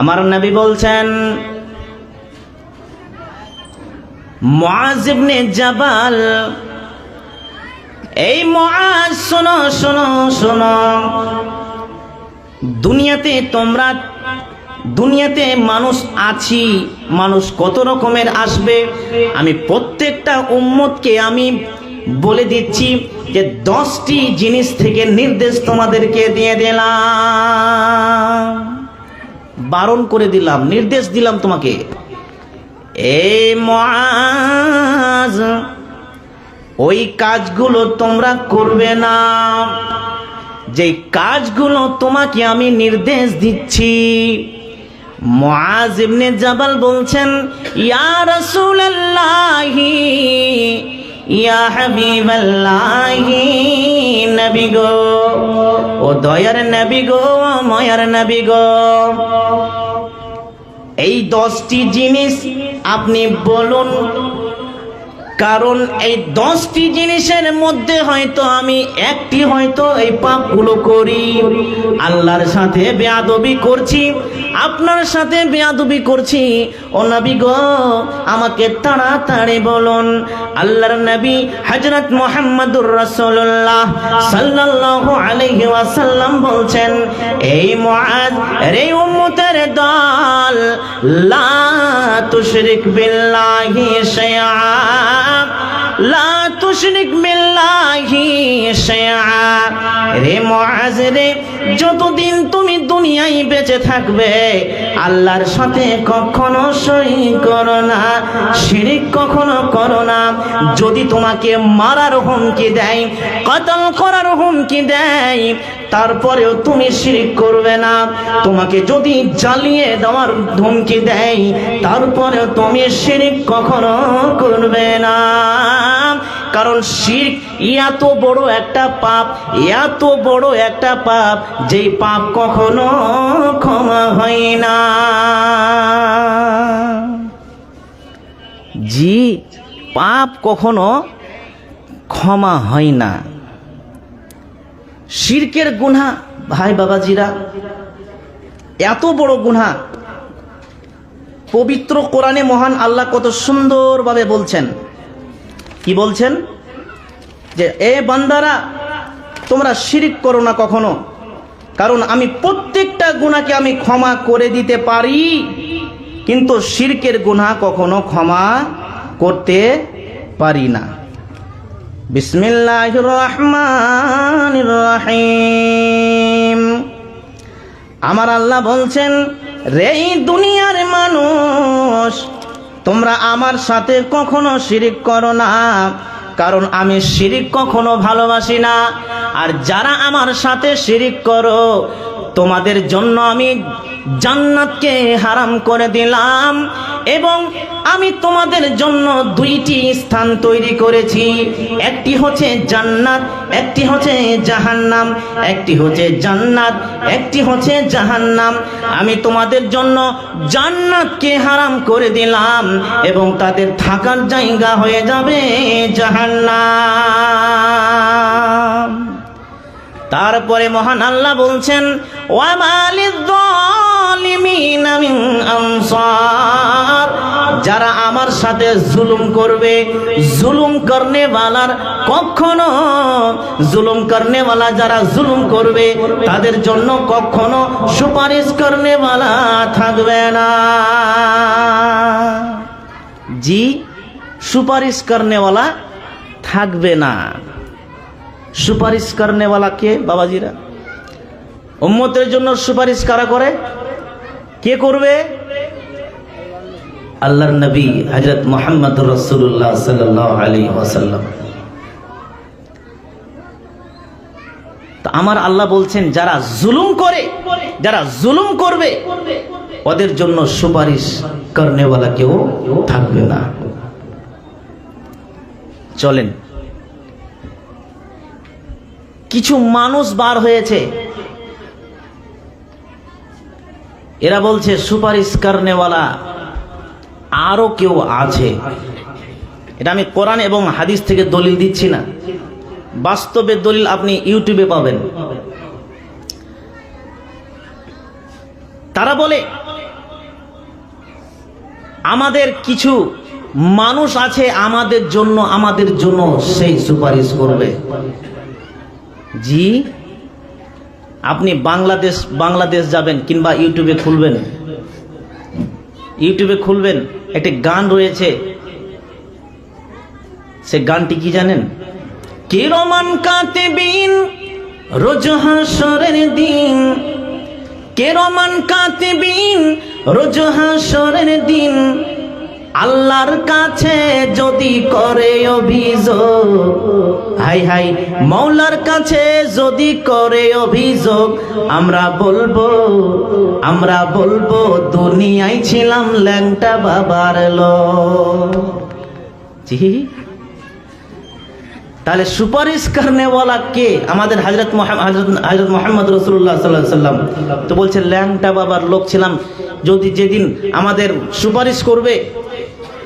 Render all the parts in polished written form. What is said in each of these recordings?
আমার নবী বলছেন, মুআজ ইবনে জাবাল, এই মুআজ শোনো শোনো শোনো, দুনিয়াতে মানুষ আছি, মানুষ কত রকমের আসবে। আমি প্রত্যেকটা উম্মতকে আমি বলে দিচ্ছি যে 10টি জিনিস থেকে নির্দেশ তোমাদেরকে দিয়ে দিলাম, বারণ করে দিলাম, নির্দেশ দিলাম তোমাকে। এই মুআজ, ওই কাজগুলো তোমরা করবে না, যে কাজগুলো তোমাকে আমি নির্দেশ দিচ্ছি। মুআজ ইবনে জাবাল বলছেন, ইয়া রাসূলুল্লাহি, ইয়া হাবিবাল্লাহি, নবী গো, ও দয়ার নবী গো, মায়ার নবী গো, এই 10টি জিনিস আপনি বলুন, কারণ এই 10টি জিনিসের মধ্যে হয়তো আমি একটি হয়তো এই পাপগুলো করি, আল্লাহর সাথে বেয়াদবি করছি, আপনার সাথে বেয়াদবি করছি। ও নবী গো, আমাকে তাড়াতাড়ি বলুন। আল্লাহর নবী হযরত মুহাম্মদুর রাসূলুল্লাহ সাল্লাল্লাহু আলাইহি ওয়াসাল্লাম বলছেন, এই মুআজ, এই উম্মতের দল, লা তুশরিক বিল্লাহি শাইআ, লা তুশরিক বিল্লাহি শাইআ। রে মুআজ রে, যতদিন তুমি দুনিয়ায় বেঁচে থাকবে, আল্লাহর সাথে কখনো শরীক করো না, শিরক কখনো করো না। যদি তোমাকে মারার হুমকি দেয়, কতল করার হুমকি দেয়, তারপরেও তুমি শিরক করবে না। তোমাকে যদি জ্বালিয়ে দেওয়ার হুমকি দেয়, তারপরেও তুমি শিরক কখনো করবে না। কারণ শিরক এত বড় একটা পাপ, এত বড় একটা পাপ, যেই পাপ কখনো ক্ষমা হয় না। জি, পাপ কখনো ক্ষমা হয় না। শিরকের গুনাহ, ভাই বাবাজিরা, এত বড় গুনাহ। পবিত্র কোরআনে মহান আল্লাহ কত সুন্দরভাবে বলছেন। কি বলছেন? যে এ বান্দারা, তোমরা শিরক করো না কখনো, কারণ আমি প্রত্যেকটা গুনাহকে আমি ক্ষমা করে দিতে পারি, কিন্তু শিরকের গুনাহ কখনো ক্ষমা করতে পারি না। বিসমিল্লাহির রহমানির রহিম। আমার আল্লাহ বলছেন, রে দুনিয়ার মানুষ, তোমরা আমার সাথে কখনো শিরক করো না, কারণ আমি শিরক কখনো ভালোবাসি না। আর যারা আমার সাথে শিরক করো, তোমাদের জন্য আমি জান্নাতকে হারাম করে দিলাম, এবং আমি তোমাদের জন্য 2টি স্থান তৈরি করেছি। একটি হচ্ছে জান্নাত, একটি হচ্ছে জাহান্নাম। একটি হচ্ছে জান্নাত, একটি হচ্ছে জাহান্নাম। আমি তোমাদের জন্য জান্নাতকে হারাম করে দিলাম, এবং তাদের থাকার জায়গা হয়ে যাবে জাহান্নাম। তারপরে মহান আল্লাহ বলছেন, ওয়া মালিয যালিমিনা মিন আনসার। যারা আমার সাথে জুলুম করবে, জুলুম করনেওয়ালার কখনো, জুলুম করনেওয়ালা যারা জুলুম করবে, তাদের জন্য কখনো সুপারিশ করনেওয়ালা থাকবে না। জি, সুপারিশ করনেওয়ালা থাকবে না। সুপারিশ করনেওয়ালা কে বাবাজিরা? উম্মতের জন্য সুপারিশ কারা করে? কে করবে? আল্লাহর নবী হযরত মুহাম্মদুর রাসূলুল্লাহ সাল্লাল্লাহু আলাইহি ওয়াসাল্লাম। তো আমার আল্লাহ বলছেন, যারা জুলুম করে, যারা জুলুম করবে, ওদের জন্য সুপারিশ করনেওয়ালা কেউ থাকবে না। চলেন, কিছু মানুষ বার হয়েছে, এরা বলছে সুপারিশ করনেওয়ালা আরো কেউ আছে। এটা আমি কোরআন এবং হাদিস থেকে দলিল দিচ্ছি না, বাস্তবের দলিল আপনি ইউটিউবে পাবেন। তারা বলে আমাদের কিছু মানুষ আছে আমাদের জন্য সেই সুপারিশ করবে। জি, আপনি বাংলাদেশ যাবেন কিংবা ইউটিউবে খুলবেন, একটি গান রয়েছে, সে গানটি কি জানেন? কিরমান কাতিবিন রোজ হাসরের দিন, কিরমান কাতিবিন রোজ হাসরের দিন, আল্লাহর কাছে যদি করে অভিযোগ, হাই হাই মৌলার কাছে যদি করে অভিযোগ, আমরা বলবো দুনিয়ায় ছিলাম ল্যাংটা বাবার লোক। জি, তাহলে সুপারিশ করনে ওয়ালা কে? আমাদের হযরত মুহাম্মদ রাসূলুল্লাহ সাল্লাল্লাহু আলাইহি ওয়াসাল্লাম তো বলছেন ল্যাংটা বাবার লোক ছিলাম। যেদিন আমাদের সুপারিশ করবে,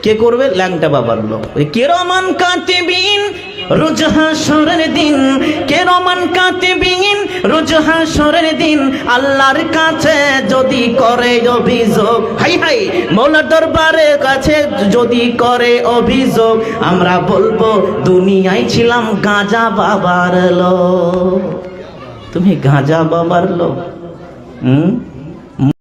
কে করবে? ল্যাংটা বাবার লোক। কিরামান কাতিবিন রোজ হাসরের দিন, কিরামান কাতিবিন রোজ হাসরের দিন, আল্লাহর কাছে যদি করে অভিযোগ, হাই হাই মওলার দরবারে কাছে যদি করে অভিযোগ, আমরা বলবো দুনিয়ায় ছিলাম গাঁজা বাবার লোক। তুমি গাঁজা বাবার লোক?